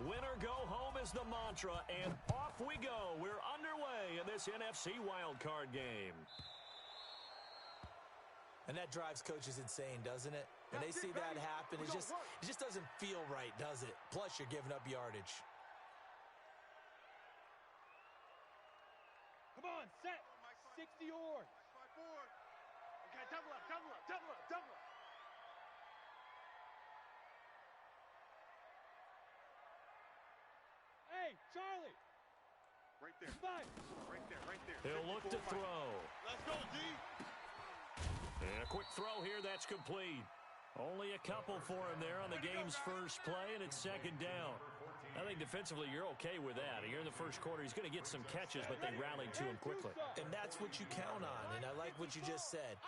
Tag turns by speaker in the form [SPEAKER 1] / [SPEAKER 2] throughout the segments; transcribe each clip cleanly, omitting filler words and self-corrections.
[SPEAKER 1] Win or go home is the mantra, and off we go. We're underway in this NFC wildcard game.
[SPEAKER 2] And that drives coaches insane, doesn't it? When they see that happen, it just doesn't feel right, does it? Plus, you're giving up yardage.
[SPEAKER 3] Come on, set. 60 yards.
[SPEAKER 4] Okay, double up, double up, double up, double up.
[SPEAKER 3] Hey, Charlie.
[SPEAKER 4] Right there.
[SPEAKER 3] Five.
[SPEAKER 4] Right there, right there.
[SPEAKER 1] He'll look to throw.
[SPEAKER 4] Let's go, D.
[SPEAKER 1] And a quick throw here, that's complete. Only a couple for him there on the game's first play, and it's second down. I think defensively you're okay with that. Here in the first quarter, he's going to get some catches, but they rallied to him quickly.
[SPEAKER 2] And that's what you count on, and I like what you just said.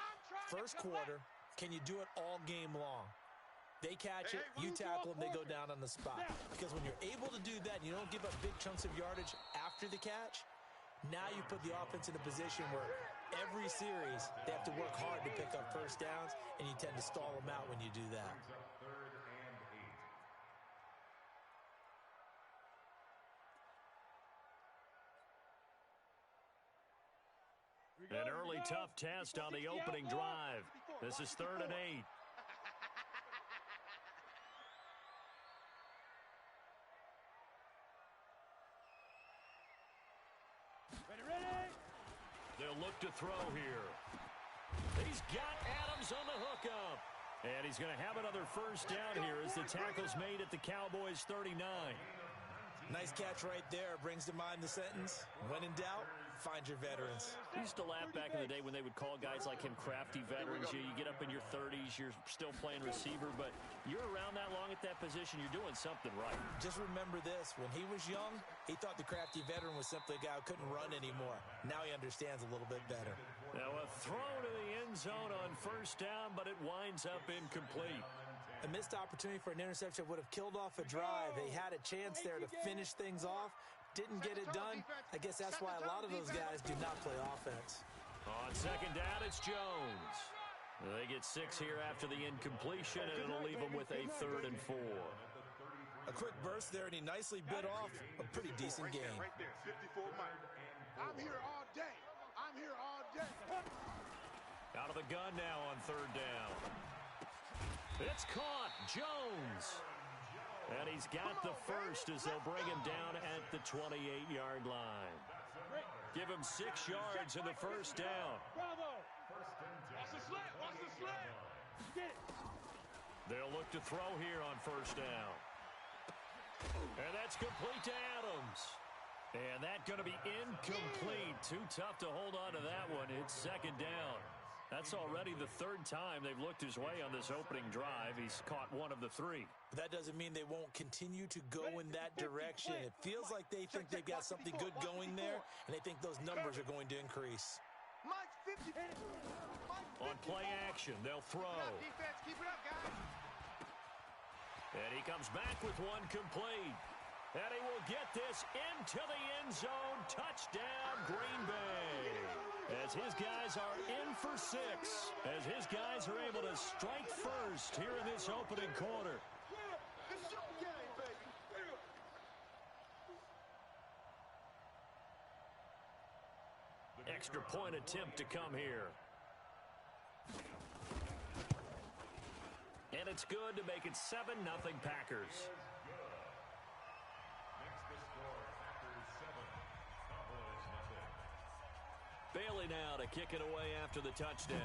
[SPEAKER 2] First quarter, can you do it all game long? They catch it, you tackle them, they go down on the spot. Because when you're able to do that and you don't give up big chunks of yardage after the catch, now you put the offense in a position where every series they have to work hard to pick up first downs, and you tend to stall them out when you do that.
[SPEAKER 1] An early tough test on the opening drive. This is 3rd and 8.
[SPEAKER 3] Ready.
[SPEAKER 1] They'll look to throw here. He's got Adams on the hookup. And he's going to have another first down here as the tackle's made at the Cowboys' 39.
[SPEAKER 2] Nice catch right there. Brings to mind the sentence, when in doubt, find your veterans.
[SPEAKER 1] I used to laugh back in the day when they would call guys like him crafty veterans. You get up in your 30s, you're still playing receiver, but you're around that long at that position, you're doing something right.
[SPEAKER 2] Just remember this. When he was young, he thought the crafty veteran was simply a guy who couldn't run anymore. Now he understands a little bit better.
[SPEAKER 1] Now a throw to the end zone on first down, but it winds up incomplete.
[SPEAKER 2] A missed opportunity for an interception would have killed off a drive. They had a chance there to finish things off. Didn't get it done. I guess that's why a lot of those guys do not play offense.
[SPEAKER 1] On second down, it's Jones. They get 6 here after the incompletion, and it'll leave them with a 3rd and 4.
[SPEAKER 2] A quick burst there, and he nicely bit off a pretty decent game.
[SPEAKER 4] Right there, 54 Mike. I'm here all day. I'm here all day.
[SPEAKER 1] Out of the gun now on 3rd down. It's caught. Jones. And he's got the first as they'll bring him down at the 28-yard line. Give him 6 yards in the first down.
[SPEAKER 3] Bravo.
[SPEAKER 4] Watch the slant. Watch the slant.
[SPEAKER 3] Get it.
[SPEAKER 1] They'll look to throw here on first down. And that's complete to Adams. And that's going to be incomplete. Too tough to hold on to that one. It's second down. That's already the 3rd time they've looked his way on this opening drive. He's caught 1 of the 3.
[SPEAKER 2] But that doesn't mean they won't continue to go in that direction. It feels like they think they've got something good going there, and they think those numbers are going to increase.
[SPEAKER 4] Mike's 50.
[SPEAKER 1] On play action, they'll throw.
[SPEAKER 4] Defense, keep it up, guys.
[SPEAKER 1] And he comes back with one complete. And he will get this into the end zone. Touchdown, Green Bay. As his guys are in for 6. As his guys are able to strike first here in this opening quarter.
[SPEAKER 4] It's your game, baby.
[SPEAKER 1] Extra point attempt to come here. And it's good to make it 7-0 Packers. Bailey now to kick it away after the touchdown.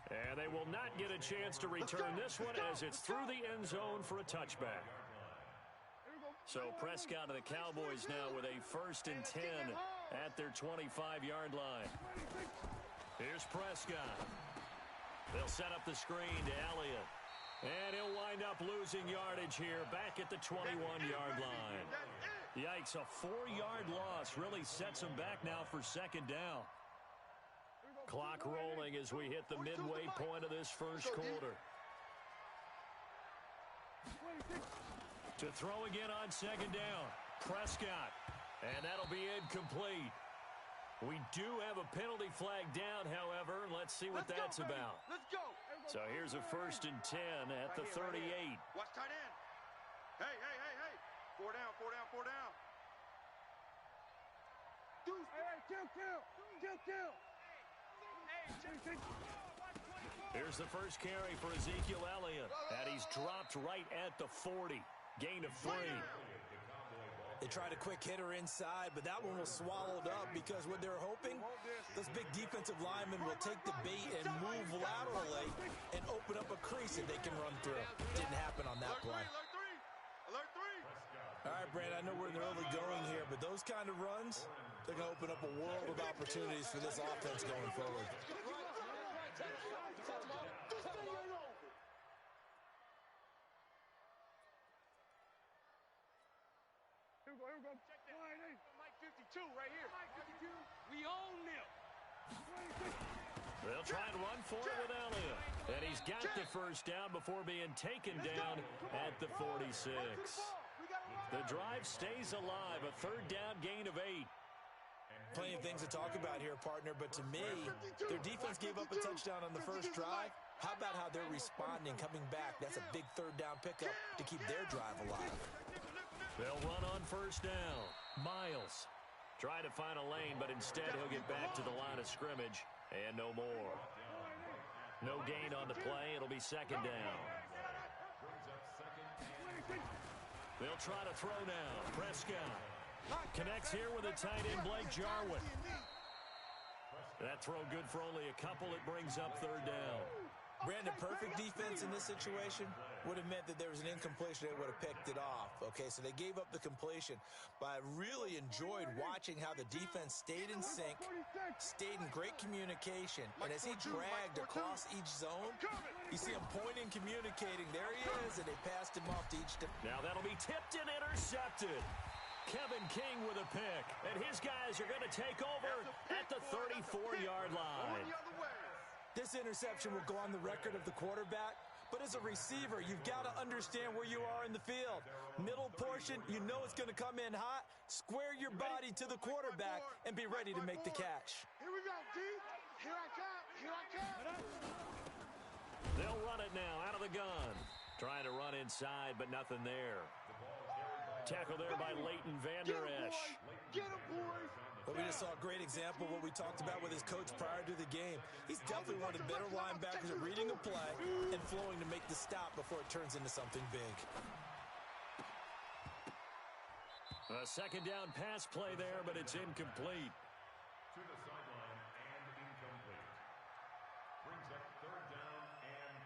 [SPEAKER 1] And they will not get a chance to return this one as it's through the end zone for a touchback. So Prescott and the Cowboys now with a 1st and 10 at their 25-yard line. Here's Prescott. They'll set up the screen to Elliott. And he'll wind up losing yardage here back at the 21-yard line. Yikes, a 4-yard loss really sets him back now for second down. Clock rolling as we hit the midway point of this first quarter. To throw again on second down. Prescott. And that'll be incomplete. We do have a penalty flag down, however. Let's see what that's about.
[SPEAKER 4] Let's go.
[SPEAKER 1] So here's a 1st and 10 at the 38.
[SPEAKER 4] Watch tight end. Hey. 4 down. Kill.
[SPEAKER 1] Here's the first carry for Ezekiel Elliott, and he's dropped right at the 40. Gain of 3.
[SPEAKER 2] They tried a quick hitter inside, but that one was swallowed up because what they're hoping, those big defensive linemen will take the bait and move laterally and open up a crease that they can run through. Didn't happen on that play.
[SPEAKER 4] Alert 3.
[SPEAKER 2] All right, Brand, I know we're in the early going here, but those kind of runs, they're going to open up a world of opportunities for this offense going forward.
[SPEAKER 3] Here we go.
[SPEAKER 4] Mike 52 right here. Mike 52. We own them.
[SPEAKER 1] They'll try and run for it with Elliott. And he's got the first down before being taken down at the 46. The drive stays alive. A 3rd down gain of 8.
[SPEAKER 2] Plenty of things to talk about here, partner, but to me, their defense gave up a touchdown on the first drive. How about how they're responding, coming back? That's a big 3rd down pickup to keep their drive alive.
[SPEAKER 1] They'll run on 1st down. Miles trying to find a lane, but instead he'll get back to the line of scrimmage and no more. No gain on the play. It'll be 2nd down. They'll try to throw now. Prescott connects here with a tight end, Blake Jarwin. That throw good for only a couple. It brings up 3rd down.
[SPEAKER 2] Brandon, perfect defense in this situation would have meant that there was an incompletion. They would have picked it off. Okay, so they gave up the completion. But I really enjoyed watching how the defense stayed in sync, stayed in great communication. And as he dragged across each zone, you see him pointing, communicating. There he is, and they passed him off to each.
[SPEAKER 1] Now that'll be tipped and intercepted. Kevin King with a pick. And his guys are going to take over at the 34-yard line.
[SPEAKER 2] This interception will go on the record of the quarterback, but as a receiver, you've got to understand where you are in the field. Middle portion, you know it's going to come in hot. Square your body to the quarterback and be ready to make the catch.
[SPEAKER 4] Here we go, D. Here I come.
[SPEAKER 1] They'll run it now out of the gun. Trying to run inside, but nothing there. Tackle there by Leighton Vander Esch.
[SPEAKER 4] Get him, boys.
[SPEAKER 2] But we just saw a great example of what we talked about with his coach prior to the game. He's definitely one of the better linebackers at reading a play and flowing to make the stop before it turns into something big.
[SPEAKER 1] A 2nd down pass play there, but it's incomplete.
[SPEAKER 5] To the sideline and incomplete. Brings up 3rd down and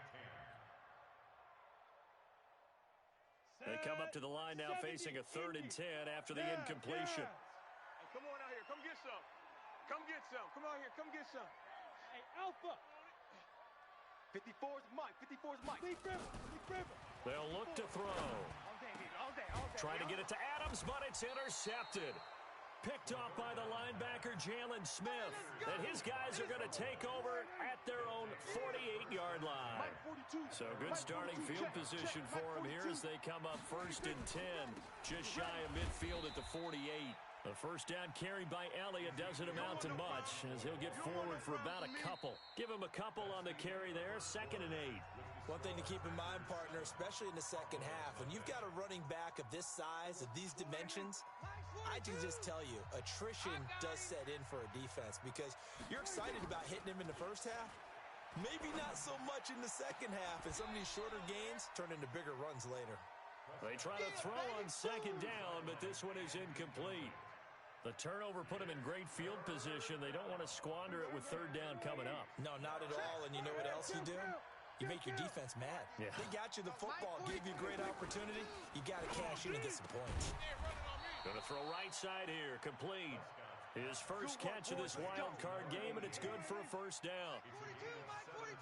[SPEAKER 5] 10.
[SPEAKER 1] They come up to the line now facing a 3rd and 10 after the incompletion.
[SPEAKER 4] Come on out here. Come get some. Come out here. Come get some.
[SPEAKER 3] Hey, Alpha.
[SPEAKER 4] 54's Mike. 54's Mike.
[SPEAKER 3] Big River.
[SPEAKER 1] They'll look to throw.
[SPEAKER 4] All day.
[SPEAKER 1] Trying to get it to Adams, but it's intercepted. Picked off by the linebacker, Jalen Smith. And his guys are going to take over at their own 48-yard line. So good starting field position for them here as they come up 1st and 10. Just shy of midfield at the 48. The first down carry by Elliott doesn't amount to much as he'll get forward for about a couple. Give him a couple on the carry there, 2nd and 8.
[SPEAKER 2] One thing to keep in mind, partner, especially in the second half, when you've got a running back of this size, of these dimensions, I can just tell you, attrition does set in for a defense because you're excited about hitting him in the first half. Maybe not so much in the second half, and some of these shorter gains turn into bigger runs later.
[SPEAKER 1] They try to throw on 2nd down, but this one is incomplete. The turnover put them in great field position. They don't want to squander it with 3rd down coming up.
[SPEAKER 2] No, not at all. And you know what else you do? You make your defense mad.
[SPEAKER 1] Yeah.
[SPEAKER 2] They got you the football, gave you a great opportunity. You got to cash in and get some points.
[SPEAKER 1] Going to throw right side here, complete. His first catch of this wild card game, and it's good for a 1st down.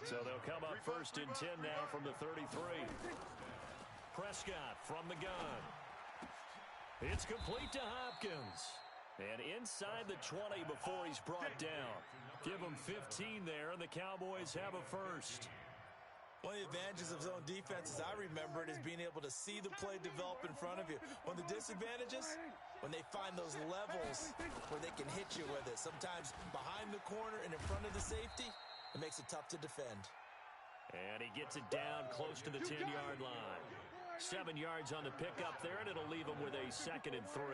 [SPEAKER 1] So they'll come up 1st and 10 now from the 33. Prescott from the gun. It's complete to Hopkins. And inside the 20 before he's brought down. Give him 15 there, and the Cowboys have a 1st.
[SPEAKER 2] One of the advantages of zone defense, as I remember it, is being able to see the play develop in front of you. One of the disadvantages, when they find those levels where they can hit you with it. Sometimes behind the corner and in front of the safety, it makes it tough to defend.
[SPEAKER 1] And he gets it down close to the 10-yard line. 7 yards on the pickup there, and it'll leave him with a 2nd and 3.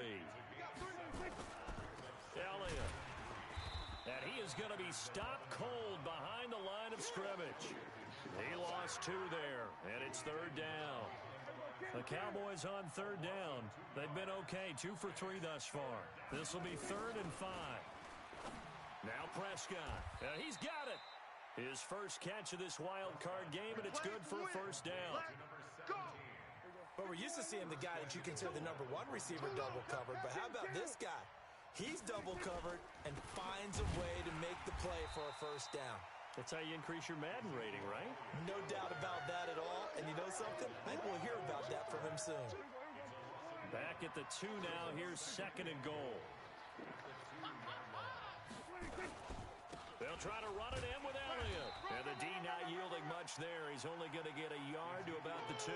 [SPEAKER 1] Elliott. And he is going to be stopped cold behind the line of scrimmage. He lost 2 there, and it's 3rd down. The Cowboys on 3rd down. They've been okay, 2 for 3 thus far. This will be 3rd and 5. Now Prescott. He's got it. His first catch of this wild card game, and it's good for a 1st down.
[SPEAKER 2] But we're used to seeing the guy that you consider the #1 receiver double covered. But how about this guy? He's double covered and finds a way to make the play for a 1st down.
[SPEAKER 1] That's how you increase your Madden rating, right?
[SPEAKER 2] No doubt about that at all. And you know something? I think we'll hear about that from him soon.
[SPEAKER 1] Back at the 2 now. Here's 2nd and goal. They'll try to run it in with Elliott. And the D not yielding much there. He's only going to get a yard to about the 2.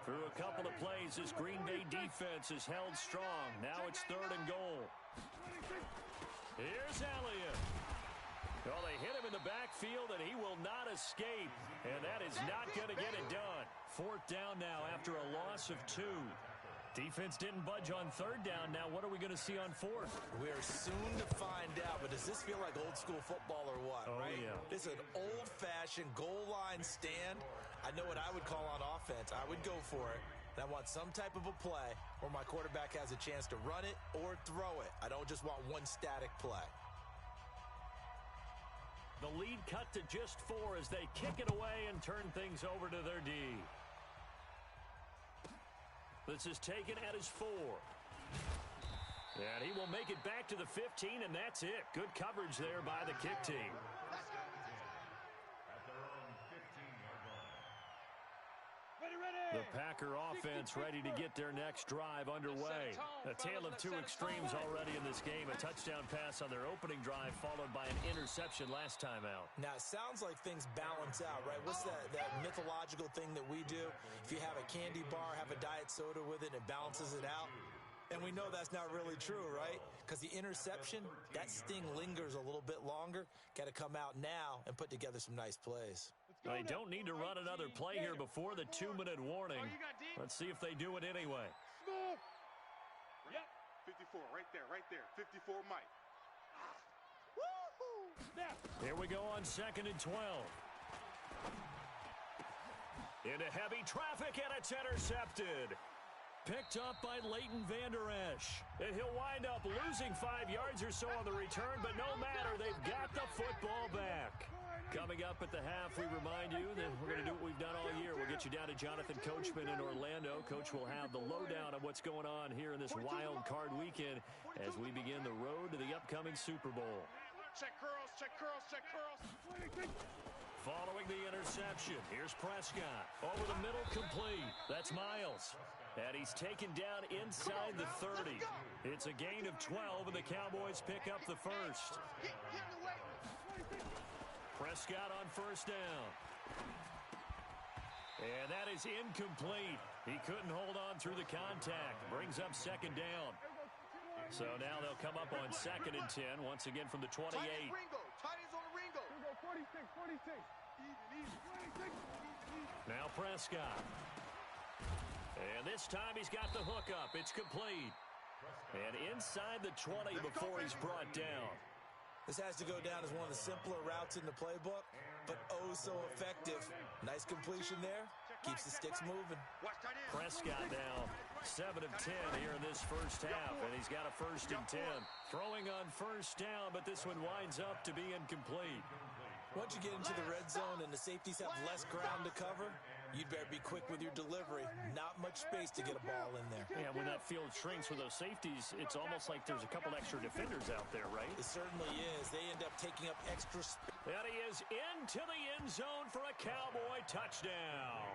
[SPEAKER 1] Through a couple of plays, this Green Bay defense is held strong. Now it's 3rd and goal. Here's Elliott. Well, they hit him in the backfield, and he will not escape. And that is not going to get it done. 4th down now after a loss of 2. Defense didn't budge on 3rd down. Now what are we going to see on 4th?
[SPEAKER 2] We're soon to find out, but does this feel like old school football or what, right?
[SPEAKER 1] Yeah.
[SPEAKER 2] This is an old-fashioned goal line stand. I know what I would call on offense. I would go for it. And I want some type of a play where my quarterback has a chance to run it or throw it. I don't just want one static play.
[SPEAKER 1] The lead cut to just 4 as they kick it away and turn things over to their D. This is taken at his 4. And he will make it back to the 15, and that's it. Good coverage there by the kick team. The Packer offense ready to get their next drive underway. A tale of 2 extremes already in this game. A touchdown pass on their opening drive followed by an interception last time out.
[SPEAKER 2] Now, it sounds like things balance out, right? What's that mythological thing that we do? If you have a candy bar, have a diet soda with it, and it balances it out. And we know that's not really true, right? Because the interception, that sting lingers a little bit longer. Got to come out now and put together some nice plays.
[SPEAKER 1] They don't need to run another play here before the 2-minute warning. Let's see if they do it anyway.
[SPEAKER 4] Yep. 54, right there. 54, Mike.
[SPEAKER 1] Here we go on 2nd and 12. Into heavy traffic, and it's intercepted. Picked up by Leighton Vander Esch. And he'll wind up losing 5 yards or so on the return, but no matter, they've got the football back. Coming up at the half, we remind you that we're going to do what we've done all year. We'll get you down to Jonathan Coachman in Orlando. Coach will have the lowdown on what's going on here in this wild card weekend as we begin the road to the upcoming Super Bowl.
[SPEAKER 4] Check curls.
[SPEAKER 1] Following the interception, here's Prescott. Over the middle, complete. That's Miles. And he's taken down inside the 30. It's a gain of 12, and the Cowboys pick up the first. Prescott on 1st down. And that is incomplete. He couldn't hold on through the contact. Brings up 2nd down. So now they'll come up on 2nd and 10, once again from the 28. Now Prescott. And this time he's got the hook up. It's complete. And inside the 20 before he's brought down.
[SPEAKER 2] This has to go down as one of the simpler routes in the playbook, but oh so effective. Nice completion there. Keeps the sticks moving.
[SPEAKER 1] Prescott now 7 of 10 here in this first half, and he's got a 1st and 10. Throwing on 1st down, but this one winds up to be incomplete.
[SPEAKER 2] Once you get into the red zone and the safeties have less ground to cover, you'd better be quick with your delivery. Not much space to get a ball in there.
[SPEAKER 1] Yeah, when that field shrinks with those safeties, it's almost like there's a couple extra defenders out there, right?
[SPEAKER 2] It certainly is. They end up taking up extra space.
[SPEAKER 1] And he is into the end zone for a Cowboy touchdown.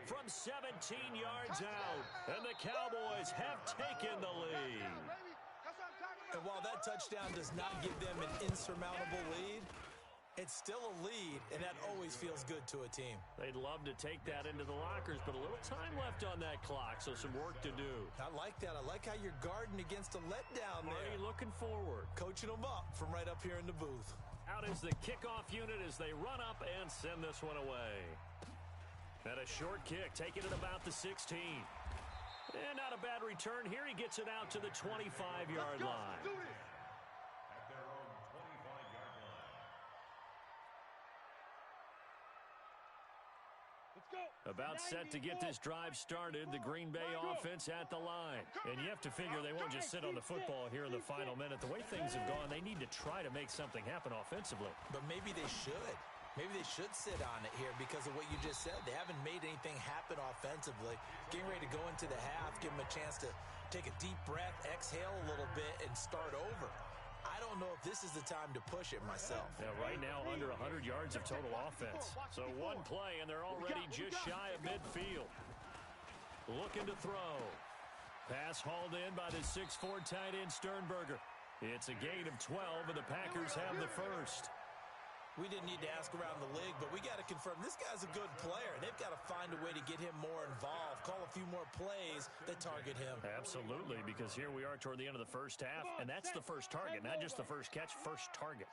[SPEAKER 1] From 17 yards out, and the Cowboys have taken the lead.
[SPEAKER 2] And while that touchdown does not give them an insurmountable lead, it's still a lead, and that always feels good to a team.
[SPEAKER 1] They'd love to take that into the lockers, but a little time left on that clock, so some work to do.
[SPEAKER 2] I like that. I like how you're guarding against a letdown there.
[SPEAKER 1] Marty looking forward.
[SPEAKER 2] Coaching them up from right up here in the booth.
[SPEAKER 1] Out is the kickoff unit as they run up and send this one away. And a short kick, taking it about the 16. And not a bad return here. He gets it out to the 25-yard line.
[SPEAKER 5] At their own 25-yard line.
[SPEAKER 3] Let's go.
[SPEAKER 1] About set to get this drive started, the Green Bay offense at the line. And you have to figure they won't just sit on the football here in the final minute. The way things have gone, they need to try to make something happen offensively.
[SPEAKER 2] But maybe they should. Maybe they should sit on it here because of what you just said. They haven't made anything happen offensively. Getting ready to go into the half, give them a chance to take a deep breath, exhale a little bit, and start over. I don't know if this is the time to push it myself.
[SPEAKER 1] Yeah, right now under 100 yards of total offense. So one play, and they're already just shy of midfield. Looking to throw. Pass hauled in by the 6'4" tight end Sternberger. It's a gain of 12, and the Packers have the first.
[SPEAKER 2] We didn't need to ask around the league, but we got to confirm this guy's a good player. They've got to find a way to get him more involved, call a few more plays that target him.
[SPEAKER 1] Absolutely, because here we are toward the end of the first half, and that's the first target, not just the first catch, first target.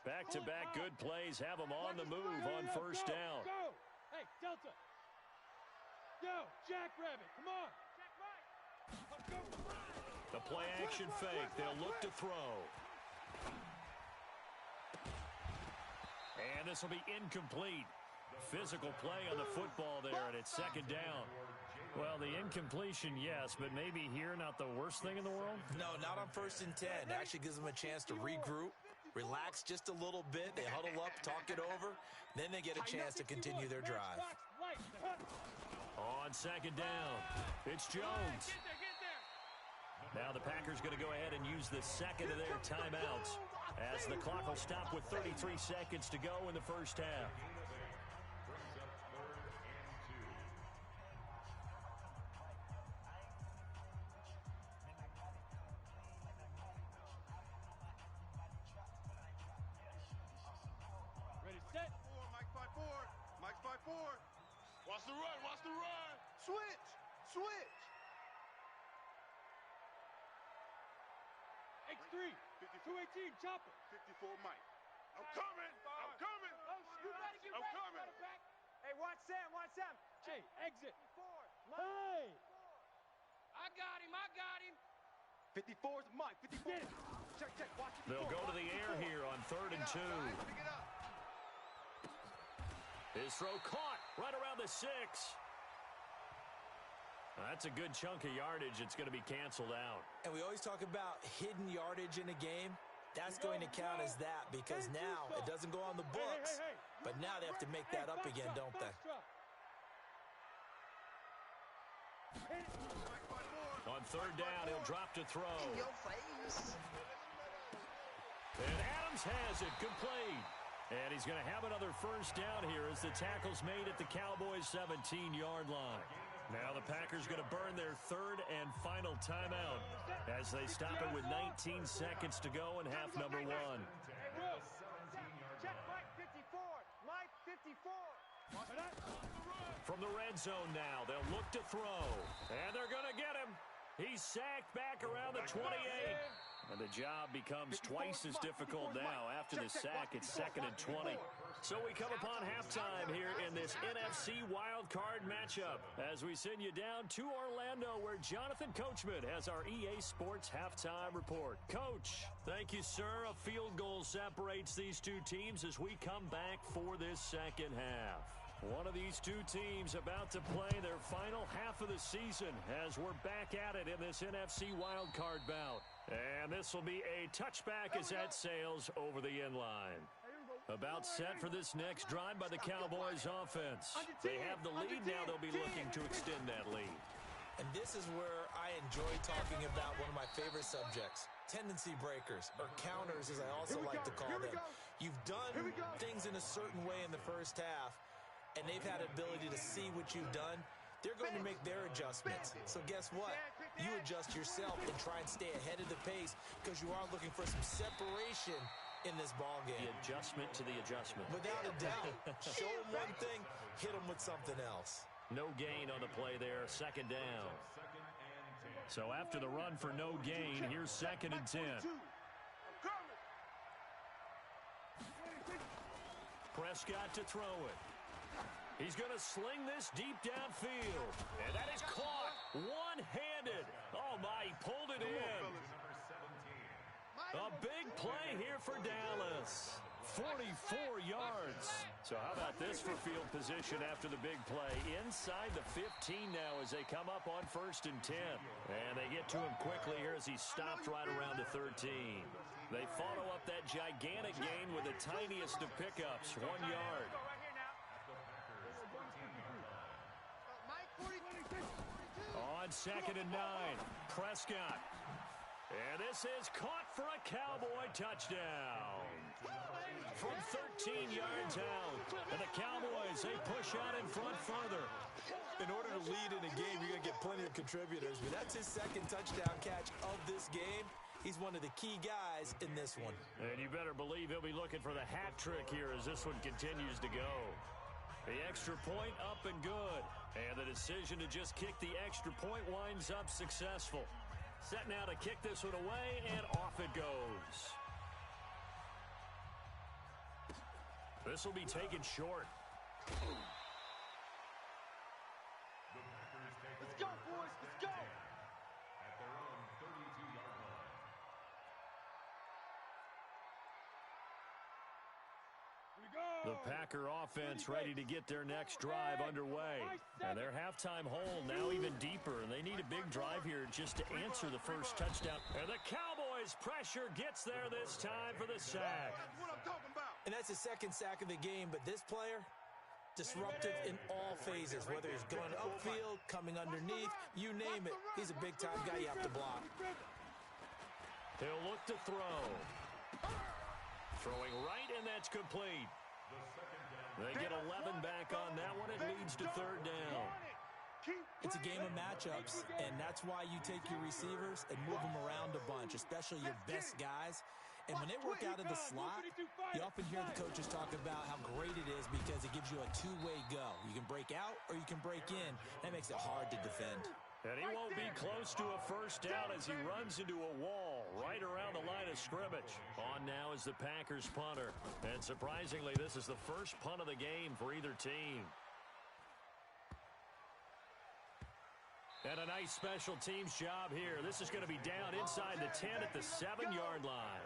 [SPEAKER 1] Back-to-back good plays have them on the move on first down.
[SPEAKER 3] Go! Hey, Delta! Yo, Jackrabbit, come on!
[SPEAKER 1] The play-action fake, they'll look to throw. And this will be incomplete. Physical play on the football there, and it's second down. Well, the incompletion, yes, but maybe here not the worst thing in the world?
[SPEAKER 2] No, not on 1st and 10. It actually gives them a chance to regroup, relax just a little bit. They huddle up, talk it over. Then they get a chance to continue their drive.
[SPEAKER 1] On second down, it's Jones. Now the Packers going to go ahead and use the second of their timeouts as the clock will stop with 33 seconds to go in the first half.
[SPEAKER 3] Ready, set.
[SPEAKER 4] Mike 5-4. Mike 5-4. Watch the run. Watch the run. Switch. Switch.
[SPEAKER 3] X3. 218, chopper.
[SPEAKER 4] 54 Mike. I'm coming. I'm coming. I'm coming.
[SPEAKER 6] Hey, watch Sam, watch Sam.
[SPEAKER 3] Hey, exit. Hey!
[SPEAKER 6] I got him. 54's Mike, 54. Check, watch it.
[SPEAKER 1] They'll go to the air here on 3rd and 2.
[SPEAKER 4] Pick it up.
[SPEAKER 1] His throw caught right around the 6. That's a good chunk of yardage. It's going to be canceled out.
[SPEAKER 2] And we always talk about hidden yardage in a game. That's going to count as that because now it doesn't go on the books. But now they have to make that up again, don't they?
[SPEAKER 1] On 3rd down, he'll drop to throw.
[SPEAKER 4] In your face.
[SPEAKER 1] And Adams has it complete. And he's going to have another first down here as the tackle's made at the Cowboys' 17-yard line. Now the Packers going to burn their 3rd and final timeout as they stop it with 19 seconds to go in half number 1.
[SPEAKER 6] Check Mike 54. Mike 54.
[SPEAKER 1] From the red zone now, they'll look to throw. And they're going to get him. He's sacked back around the 28. And the job becomes twice as difficult now. After the sack, it's 2nd and 20. So we come upon halftime here in this NFC wildcard matchup as we send you down to Orlando where Jonathan Coachman has our EA Sports halftime report. Coach, thank you, sir. A field goal separates these two teams as we come back for this second half. One of these two teams about to play their final half of the season as we're back at it in this NFC wildcard bout. And this will be a touchback as that sails over the end line. About set for this next drive by the Cowboys offense. They have the lead now. They'll be looking to extend that lead.
[SPEAKER 2] And this is where I enjoy talking about one of my favorite subjects, tendency breakers, or counters as I also like to call them. You've done things in a certain way in the first half, and they've had an ability to see what you've done. They're going to make their adjustments. So guess what? You adjust yourself and try and stay ahead of the pace because you are looking for some separation in this ball game.
[SPEAKER 1] The adjustment to the adjustment.
[SPEAKER 2] Without a doubt. Show them one thing, hit them with something else.
[SPEAKER 1] No gain on the play there, 2nd down. So after the run for no gain, here's 2nd and 10. Prescott to throw it. He's going to sling this deep downfield. And that is caught one-handed. Oh, my, he pulled it in. A big play here for Dallas. 44 yards. So how about this for field position after the big play? Inside the 15 now as they come up on 1st and 10. And they get to him quickly here as he stopped right around the 13. They follow up that gigantic gain with the tiniest of pickups, 1 yard. On 2nd and 9, Prescott. And this is caught for a Cowboy touchdown. From 13 yards out. And the Cowboys, they push out in front further.
[SPEAKER 2] In order to lead in a game, you're going to get plenty of contributors. But that's his 2nd touchdown catch of this game. He's one of the key guys in this one.
[SPEAKER 1] And you better believe he'll be looking for the hat trick here as this one continues to go. The extra point up and good. And the decision to just kick the extra point winds up successful. Set now to kick this one away, and off it goes. This will be taken short.
[SPEAKER 6] Let's go, boys. Let's go.
[SPEAKER 5] At their own 32-yard line.
[SPEAKER 1] The Packer offense ready to get their next drive underway. And their halftime hole now even deeper. And they need a big drive here just to answer the first touchdown. And the Cowboys pressure gets there this time for the sack.
[SPEAKER 4] That's what I'm talking about.
[SPEAKER 2] And that's his 2nd sack of the game. But this player, disruptive in all phases, whether he's going upfield, coming underneath, you name it. He's a big-time guy you have to block.
[SPEAKER 1] He'll look to throw. Throwing right, and that's complete. They get 11 back on that one. It leads to 3rd down.
[SPEAKER 2] It's a game of matchups, and that's why you take your receivers and move them around a bunch, especially your best guys. And when they work out of the slot, you often hear the coaches talk about how great it is because it gives you a two-way go. You can break out or you can break in. That makes it hard to defend.
[SPEAKER 1] And he won't be close to a first down as he runs into a wall right around the line of scrimmage. On now is the Packers punter. And surprisingly, this is the first punt of the game for either team. And a nice special teams job here. This is going to be down inside the 10 at the 7-yard line.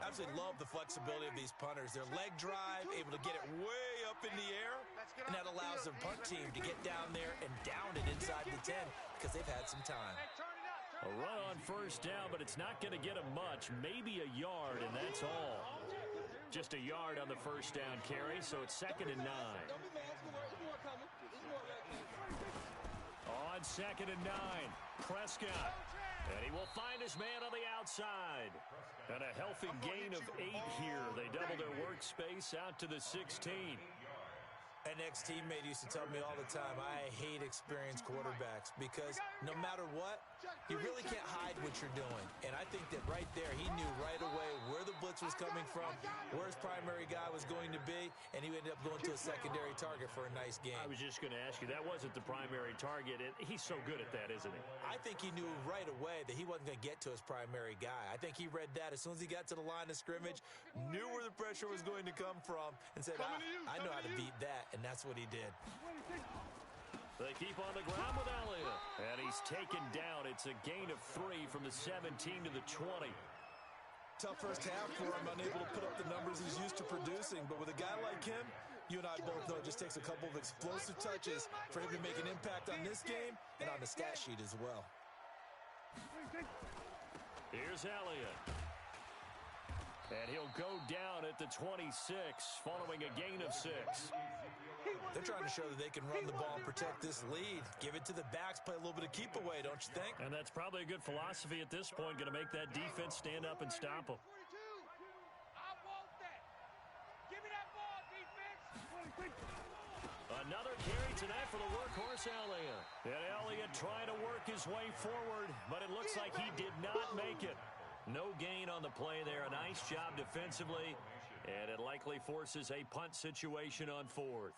[SPEAKER 2] Absolutely love the flexibility of these punters. Their leg drive, able to get it way up in the air, and that allows the punt team to get down there and down it inside the 10 because they've had some time.
[SPEAKER 1] A run on first down, but it's not going to get him much. Maybe a yard, and that's all. Just a yard on the first down carry, so it's 2nd and 9. On 2nd and 9, Prescott. And he will find his man on the outside. And a healthy gain of 8 here. They double their workspace out to the 16.
[SPEAKER 2] An ex-teammate used to tell me all the time, I hate experienced quarterbacks because no matter what, you really can't hide what you're doing. And I think that right there, he knew right away where the blitz was coming from, where his primary guy was going to be, and he ended up going to a secondary target for a nice game.
[SPEAKER 1] I was just going to ask you, that wasn't the primary target. And he's so good at that, isn't he?
[SPEAKER 2] I think he knew right away that he wasn't going to get to his primary guy. I think he read that as soon as he got to the line of scrimmage, knew where the pressure was going to come from, and said, I know how to beat that. And that's what he did.
[SPEAKER 1] They keep on the ground with Elliott. And he's taken down. It's a gain of 3 from the 17 to the 20.
[SPEAKER 2] Tough first half for him, unable to put up the numbers he's used to producing. But with a guy like him, you and I both know it just takes a couple of explosive touches for him to make an impact on this game and on the stat sheet as well.
[SPEAKER 1] Here's Elliott. And he'll go down at the 26 following a gain of 6.
[SPEAKER 2] They're trying to show that they can run the ball and protect this lead. Give it to the backs, play a little bit of keep away, don't you think?
[SPEAKER 1] And that's probably a good philosophy at this point, going to make that defense stand up and stop them.
[SPEAKER 6] I want that. Give me that ball, defense.
[SPEAKER 1] Another carry tonight for the workhorse Elliott. And Elliott trying to work his way forward, but it looks like he did not make it. No gain on the play there. A nice job defensively, and it likely forces a punt situation on 4th.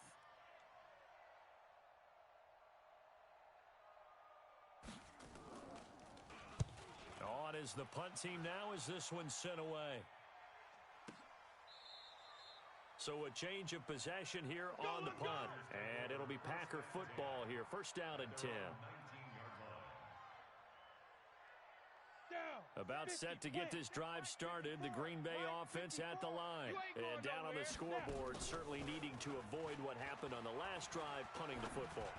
[SPEAKER 1] On is the punt team now as this one's sent away. So a change of possession here on the punt. And it'll be Packer football here. First down and 10. About set to get this drive started. The Green Bay offense at the line. And down on the scoreboard, certainly needing to avoid what happened on the last drive, punting the football.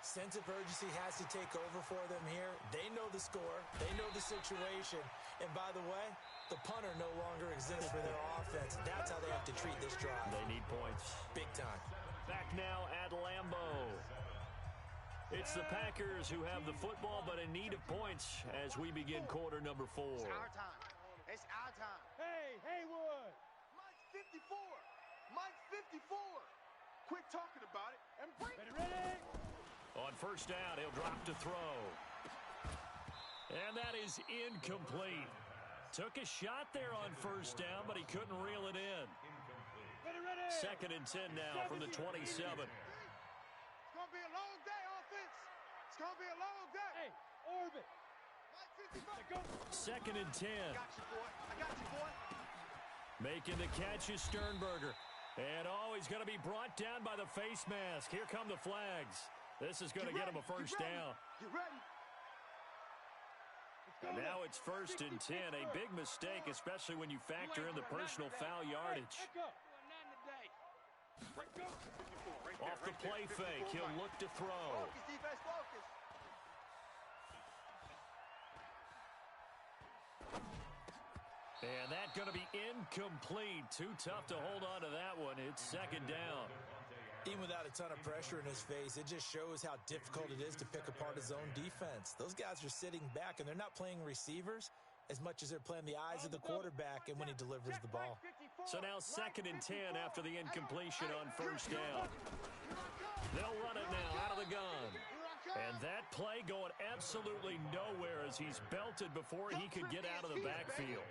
[SPEAKER 2] Sense of urgency has to take over for them here. They know the score. They know the situation. And by the way, the punter no longer exists for their offense. That's how they have to treat this drive.
[SPEAKER 1] They need points.
[SPEAKER 2] Big time.
[SPEAKER 1] Back now at Lambeau. It's the Packers who have the football, but in need of points as we begin quarter number 4.
[SPEAKER 6] It's our time. It's our time.
[SPEAKER 3] Hey, Haywood.
[SPEAKER 6] Mike's 54. Mike's 54. Quit talking about it and bring it.
[SPEAKER 3] Ready?
[SPEAKER 1] On first down, he'll drop to throw. And that is incomplete. Took a shot there on first down, but he couldn't reel it in.
[SPEAKER 3] Ready.
[SPEAKER 1] Second and 10 now from the 27.
[SPEAKER 6] It's going to be a long day, offense. It's going to be a long day.
[SPEAKER 3] Hey, orbit.
[SPEAKER 6] Mike 55.
[SPEAKER 1] Second and 10.
[SPEAKER 6] I got you, boy. I got you, boy.
[SPEAKER 1] Making the catch is Sternberger. And he's going to be brought down by the face mask. Here come the flags. This is going to get him a first down.
[SPEAKER 6] You ready?
[SPEAKER 1] And now it's first and 10. A big mistake, especially when you factor in the personal foul yardage. Off the play fake, he'll look to throw.
[SPEAKER 6] Focus, defense, focus.
[SPEAKER 1] And that's going to be incomplete. Too tough to hold on to that one. It's second down.
[SPEAKER 2] Even without a ton of pressure in his face, it just shows how difficult it is to pick apart his own defense. Those guys are sitting back, and they're not playing receivers as much as they're playing the eyes of the quarterback and when he delivers the ball.
[SPEAKER 1] So now second and 10 after the incompletion on first down. They'll run it now out of the gun. And that play going absolutely nowhere as he's belted before he could get out of the backfield.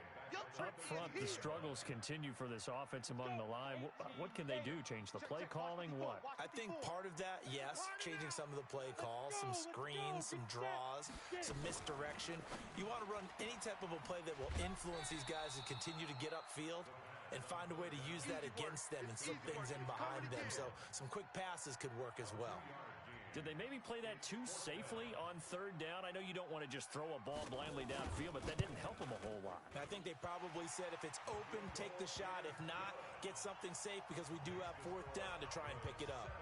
[SPEAKER 1] Up front, the struggles continue for this offense among the line. What can they do? Change the play calling? What?
[SPEAKER 2] I think part of that, yes, changing some of the play calls, some screens, some draws, some misdirection. You want to run any type of a play that will influence these guys to continue to get upfield and find a way to use that against them and slip things in behind them. So some quick passes could work as well.
[SPEAKER 1] Did they maybe play that too safely on third down? I know you don't want to just throw a ball blindly downfield, but that didn't help them a whole lot.
[SPEAKER 2] I think they probably said if it's open, take the shot. If not, get something safe because we do have fourth down to try and pick it up.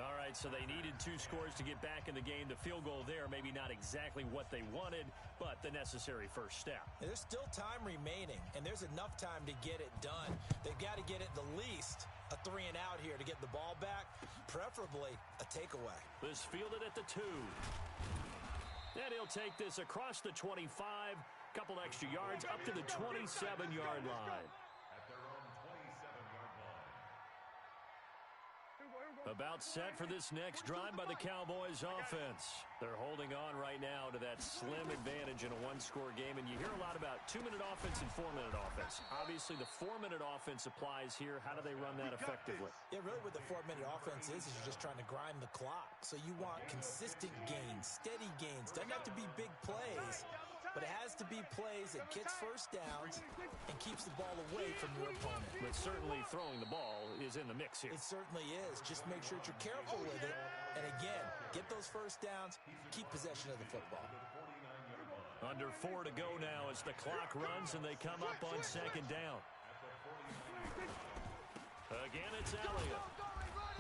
[SPEAKER 1] All right, so they needed 2 scores to get back in the game. The field goal there, maybe not exactly what they wanted, but the necessary first step.
[SPEAKER 2] There's still time remaining, and there's enough time to get it done. They've got to get at the least a 3 and out here to get the ball back, preferably a takeaway.
[SPEAKER 1] This fielded at the 2. And he'll take this across the 25, couple extra yards up to the 27-yard line. About set for this next drive by the Cowboys offense. They're holding on right now to that slim advantage in a 1-score game, and you hear a lot about 2-minute offense and 4-minute offense. Obviously, the 4-minute offense applies here. How do they run that effectively?
[SPEAKER 2] Yeah, really what the 4-minute offense is you're just trying to grind the clock. So you want consistent gains, steady gains. Doesn't have to be big plays, but it has to be plays that gets first downs and keeps the ball away from your opponent.
[SPEAKER 1] But certainly throwing the ball is in the mix here.
[SPEAKER 2] It certainly is. Just make sure that you're careful with it. And again, get those first downs, keep possession of the football.
[SPEAKER 1] Under 4 to go now as the clock runs and they come up on second down. Again, it's Elliott.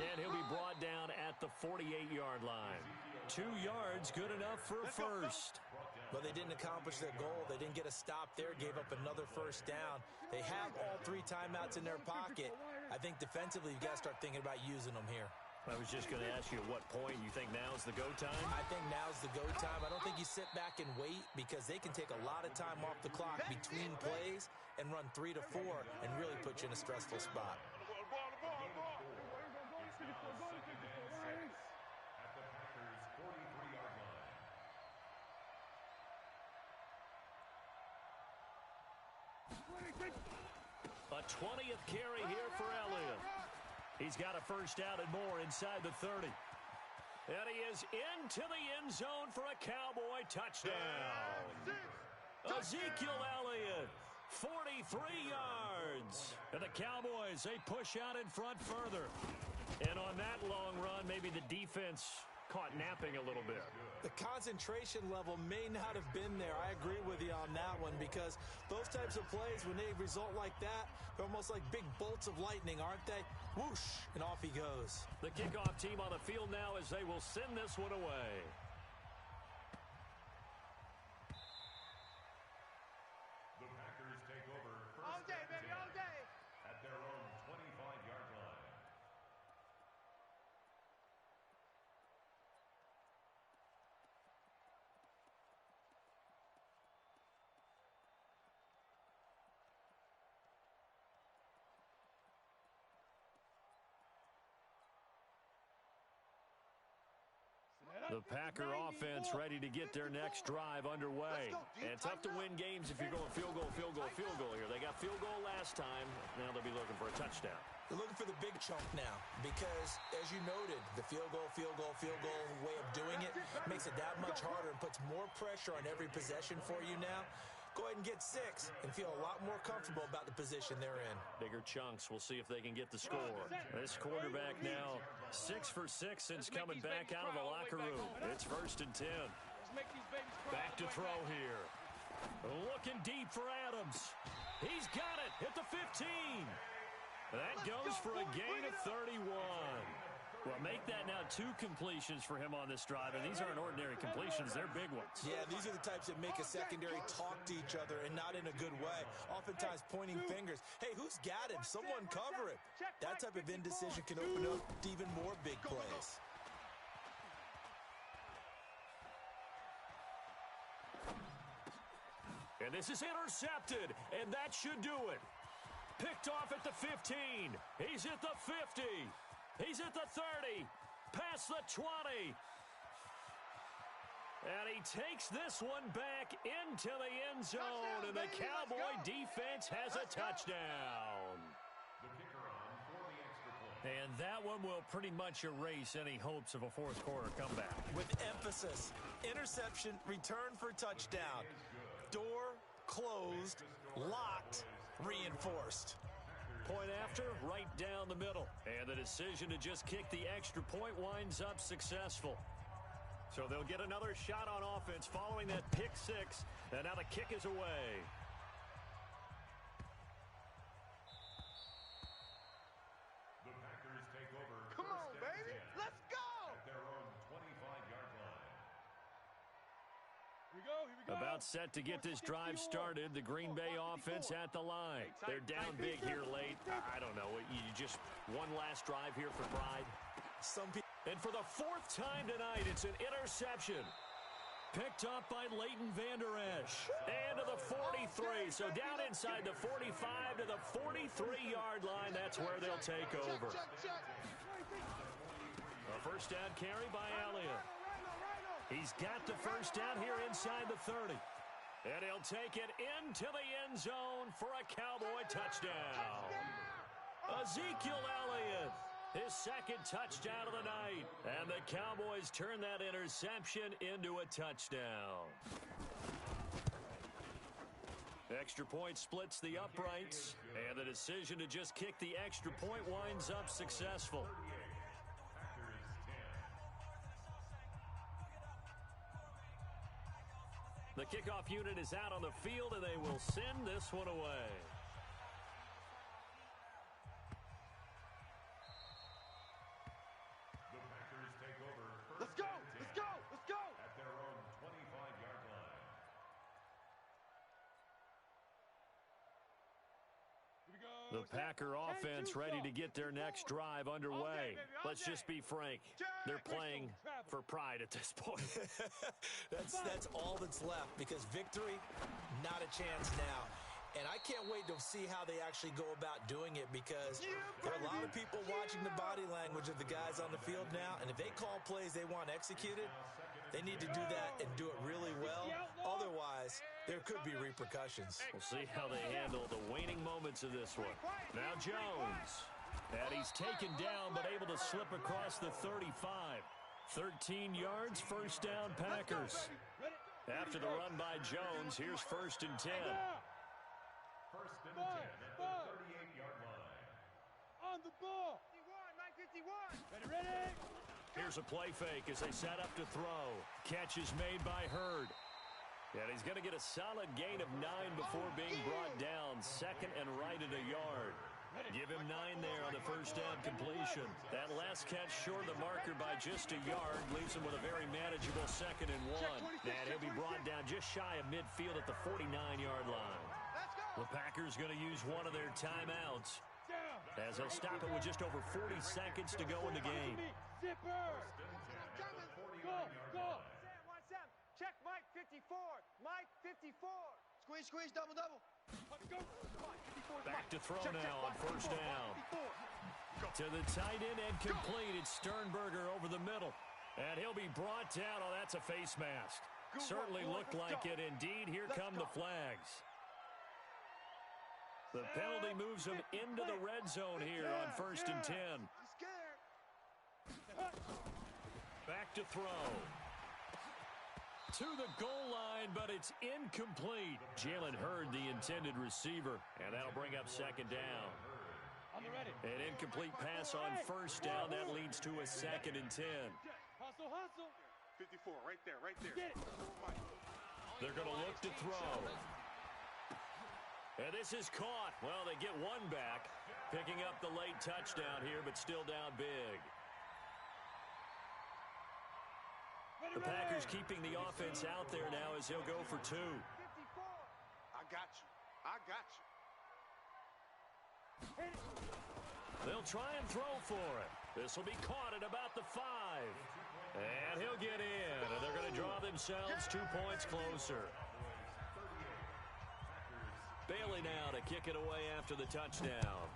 [SPEAKER 1] And he'll be brought down at the 48-yard line. 2 yards, good enough for a first.
[SPEAKER 2] Well, they didn't accomplish their goal. They didn't get a stop there, gave up another first down. They have all 3 timeouts in their pocket. I think defensively, you've got to start thinking about using them here.
[SPEAKER 1] I was just going to ask you at what point you think now's the go time?
[SPEAKER 2] I think now's the go time. I don't think you sit back and wait because they can take a lot of time off the clock between plays and run 3 to 4 and really put you in a stressful spot.
[SPEAKER 1] A 20th carry here for Elliott. He's got a first down and more inside the 30. And he is into the end zone for a Cowboy touchdown. Ezekiel Elliott 43 yards. And the Cowboys, they push out in front further. And on that long run, maybe the defense caught napping a little bit.
[SPEAKER 2] The concentration level may not have been there. I agree with you on that one, because those types of plays, when they result like that, they're almost like big bolts of lightning, aren't they? Whoosh, and off he goes.
[SPEAKER 1] The kickoff team on the field now as they will send this one away.
[SPEAKER 5] The Packers take over first
[SPEAKER 6] All day,
[SPEAKER 5] and
[SPEAKER 6] baby,
[SPEAKER 5] 10
[SPEAKER 6] all day.
[SPEAKER 5] at their own 25-yard line.
[SPEAKER 1] The Packer offense ready to get their next drive underway. And tough to win games if you're going field goal, field goal, field goal here. They got field goal last time. Now they'll be looking for a touchdown.
[SPEAKER 2] They're looking for the big chunk now, because, as you noted, the field goal way of doing it makes it that much harder and puts more pressure on every possession for you now. Go ahead and get 6 and feel a lot more comfortable about the position they're in.
[SPEAKER 1] Bigger chunks. We'll see if they can get the score. This quarterback now 6 for 6 since coming back out of the locker room. It's 1st and 10. Back to throw here. Looking deep for Adams. He's got it at the 15. That goes for a gain of 31. Well, make that now 2 completions for him on this drive, and these aren't ordinary completions. They're big ones.
[SPEAKER 2] Yeah, these are the types that make a secondary talk to each other, and not in a good way. Oftentimes pointing fingers. Hey, who's got him? Someone cover him. That type of indecision can open up to even more big plays.
[SPEAKER 1] And this is intercepted, and that should do it. Picked off at the 15. He's at the 50. He's at the 30, past the 20. And he takes this one back into the end zone, and the Cowboy defense has a touchdown.
[SPEAKER 5] The kicker on for the extra point.
[SPEAKER 1] And that one will pretty much erase any hopes of a fourth quarter comeback.
[SPEAKER 2] With emphasis, interception, return for touchdown. Door closed, locked, reinforced.
[SPEAKER 1] Point after, right down the middle. And the decision to just kick the extra point winds up successful. So they'll get another shot on offense following that pick 6. And now the kick is away.
[SPEAKER 5] The Packers take over
[SPEAKER 6] Come
[SPEAKER 5] first
[SPEAKER 6] on,
[SPEAKER 5] and
[SPEAKER 6] baby.
[SPEAKER 5] 10
[SPEAKER 6] Let's go.
[SPEAKER 5] at their own 25-yard line.
[SPEAKER 3] Here we go.
[SPEAKER 1] About set to get this drive started. The Green Bay offense at the line. They're down big here late. I don't know. You just one last drive here for pride. And for the 4th time tonight, it's an interception. Picked up by Leighton Vander Esch. And to the 43. So down inside the 45 to the 43-yard line. That's where they'll take over. A first down carry by Elliott. He's got the first down here inside the 30. And he'll take it into the end zone for a Cowboy touchdown. Ezekiel Elliott, his 2nd touchdown of the night. And the Cowboys turn that interception into a touchdown. Extra point splits the uprights. And the decision to just kick the extra point winds up successful. The kickoff unit is out on the field, and they will send this one away.
[SPEAKER 5] The Packers take over first
[SPEAKER 6] Let's go.
[SPEAKER 5] and 10
[SPEAKER 6] Let's go. Let's go.
[SPEAKER 5] at their own 25-yard line.
[SPEAKER 3] Here we go.
[SPEAKER 1] The Packer offense ready to get their next drive underway. Let's just be frank. They're playing for pride at this point.
[SPEAKER 2] That's all that's left, because victory, not a chance now. And I can't wait to see how they actually go about doing it, because there are a lot of people watching the body language of the guys on the field now, and if they call plays they want executed, they need to do that and do it really well. Otherwise, there could be repercussions.
[SPEAKER 1] We'll see how they handle the waning moments of this one. Now Jones. And he's taken down, but able to slip across the 35. 13 yards, first down Packers. After the run by Jones, here's 1st and 10.
[SPEAKER 5] First and 10 at the 38-yard line.
[SPEAKER 3] On the ball.
[SPEAKER 6] 51, 51.
[SPEAKER 3] Ready?
[SPEAKER 1] Here's a play fake as they set up to throw. Catch is made by Hurd. And he's going to get a solid gain of 9 before being brought down. Second and right at a yard. Give him 9 there on the first down completion. That last catch short of the marker by just a yard leaves him with a very manageable 2nd and 1. And he'll be brought down just shy of midfield at the 49-yard line. The Packers going to use one of their timeouts as they'll stop it with just over 40 seconds to go in the game.
[SPEAKER 3] Zipper. Go.
[SPEAKER 6] Check Mike 54. Mike 54. Squeeze, double.
[SPEAKER 1] Back to throw now on first down. To the tight end and complete. It's Sternberger over the middle. And he'll be brought down. Oh, that's a face mask. Certainly looked like it. Indeed, here come the flags. The penalty moves him into the red zone here on first and 10. Back to throw. To the goal line, but it's incomplete. Jalen Hurd, the intended receiver, and that'll bring up second down. An incomplete pass on first down. That leads to a 2nd and 10.
[SPEAKER 3] Hustle.
[SPEAKER 4] 54, right there.
[SPEAKER 3] Get it.
[SPEAKER 1] They're going to look to throw. And this is caught. Well, they get one back, picking up the late touchdown here, but still down big. The Packers keeping the offense out there now as he'll go for 2.
[SPEAKER 4] I got you.
[SPEAKER 1] They'll try and throw for it. This will be caught at about the 5. And he'll get in. And they're going to draw themselves 2 points closer. Bailey now to kick it away after the touchdown.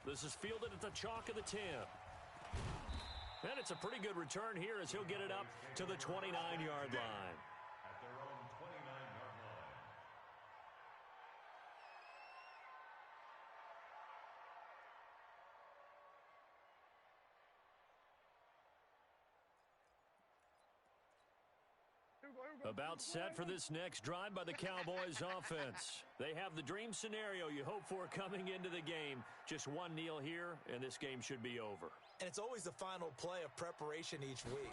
[SPEAKER 1] This is fielded at the chalk of the 10. And it's a pretty good return here as he'll get it up to the 29-yard line.
[SPEAKER 5] At their own 29-yard line.
[SPEAKER 1] About set for this next drive by the Cowboys offense. They have the dream scenario you hope for coming into the game. Just one kneel here, and this game should be over.
[SPEAKER 2] And it's always the final play of preparation each week.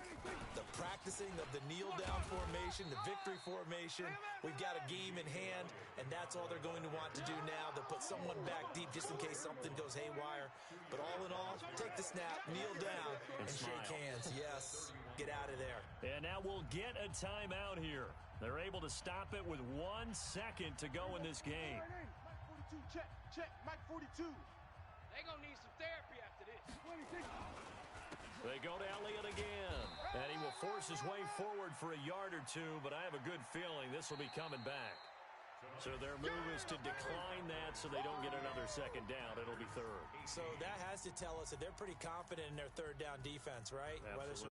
[SPEAKER 2] The practicing of the kneel-down formation, the victory formation. We've got a game in hand, and that's all they're going to want to do now. They'll put someone back deep just in case something goes haywire. But all in all, take the snap, kneel down, and shake hands. Yes, get out of there.
[SPEAKER 1] And now we'll get a timeout here. They're able to stop it with 1 second to go in this game.
[SPEAKER 3] Mike 42, check. Mike 42.
[SPEAKER 6] They're going to need some therapy after this.
[SPEAKER 3] 26.
[SPEAKER 1] They go to Elliott again. And he will force his way forward for a yard or 2, but I have a good feeling this will be coming back. So their move is to decline that so they don't get another second down. It'll be 3rd.
[SPEAKER 2] So that has to tell us that they're pretty confident in their 3rd down defense, right?
[SPEAKER 1] Absolutely.